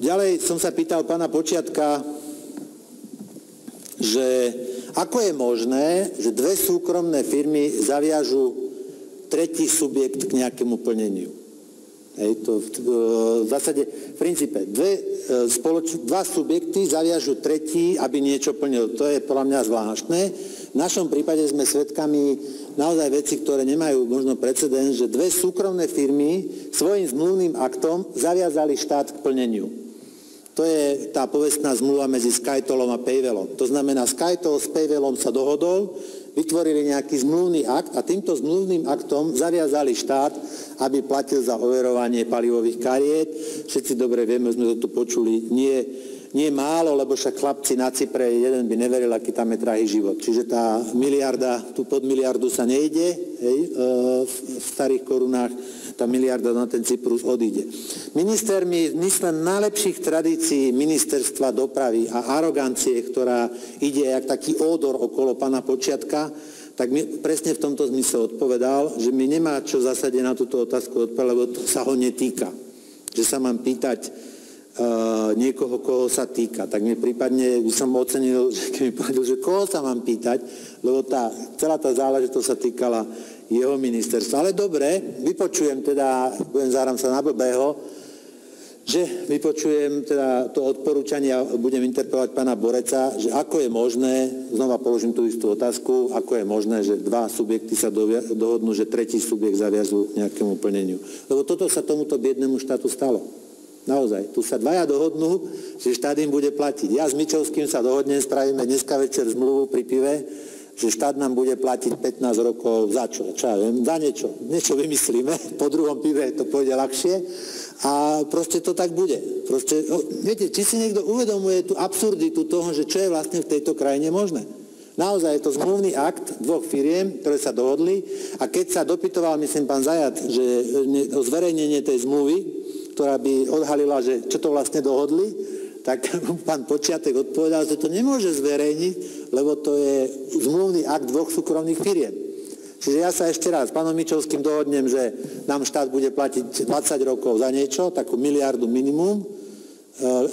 Ďalej som sa pýtal pána Počiatka, že ako je možné, že dve súkromné firmy zaviažu tretí subjekt k nejakému plneniu. Hej, to v zásade, v princípe, dva subjekty zaviažu tretí, aby niečo plnil. To je podľa mňa zvláštne. V našom prípade sme svedkami naozaj veci, ktoré nemajú možno precedens, že dve súkromné firmy svojím zmluvným aktom zaviazali štát k plneniu. To je tá povestná zmluva medzi Skytolom a Payvelom. To znamená, Skytol s Payvelom sa dohodol, vytvorili nejaký zmluvný akt a týmto zmluvným aktom zaviazali štát, aby platil za overovanie palivových kariet. Všetci dobre vieme, sme to tu počuli, nie málo, lebo však chlapci na Cypre, jeden by neveril, aký tam je drahý život. Čiže tá miliarda, tu pod miliardu sa nejde, hej, v starých korunách, tá miliarda na ten Cyprus odíde. Minister mi v mysle najlepších tradícií ministerstva dopravy a arogancie, ktorá ide jak taký ódor okolo pána Počiatka, tak mi presne v tomto zmysle odpovedal, že mi nemá čo v zásade na túto otázku odpovedať, lebo to sa ho netýka. Že sa mám pýtať niekoho, koho sa týka. Tak mi prípadne by som ocenil, že keď mi povedal, že koho sa mám pýtať, lebo celá tá záležitosť sa týkala jeho ministerstva. Ale dobre, vypočujem teda, zahrám sa na blbého, že vypočujem teda to odporúčanie a budem interpelovať pána Boreca, že ako je možné, znova položím tú istú otázku, ako je možné, že dva subjekty sa dohodnú, že tretí subjekt zaviazú nejakému plneniu. Lebo toto sa tomuto biednemu štátu stalo. Naozaj, tu sa dvaja dohodnú, že štát im bude platiť. Ja s Mičovským sa dohodnem, spravíme dneska večer zmluvu pri pive, že štát nám bude platiť 15 rokov za čo? Čo ja viem, za niečo. Niečo vymyslíme, po druhom pive to pôjde ľahšie a proste to tak bude. Proste, viete, či si niekto uvedomuje tú absurditu toho, že čo je vlastne v tejto krajine možné. Naozaj je to zmluvný akt dvoch firiem, ktoré sa dohodli a keď sa dopytoval, myslím, pán Zajac, že o zverejnenie tej zmluvy, ktorá by odhalila, že čo to vlastne dohodli, tak pán Počiatek odpovedal, že to nemôže zverejniť, lebo to je zmluvný akt dvoch súkromných firiem. Čiže ja sa ešte raz s pánom Mičovským dohodnem, že nám štát bude platiť 20 rokov za niečo, takú miliardu minimum,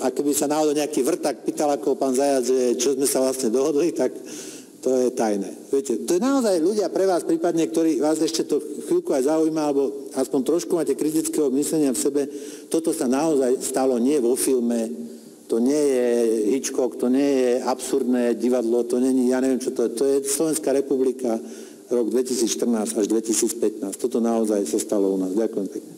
a keby sa náhodou nejaký vrtak pýtal ako pán Zajac, že čo sme sa vlastne dohodli, tak to je tajné. Viete, to je naozaj ľudia pre vás, prípadne, ktorí vás ešte to chvíľku aj zaujíma, alebo aspoň trošku máte kritického myslenia v sebe, toto sa naozaj stalo nie vo filme, to nie je Hitchcock, to nie je absurdné divadlo, to nie je, ja neviem čo to je Slovenská republika, rok 2014 až 2015. Toto naozaj sa stalo u nás. Ďakujem pekne.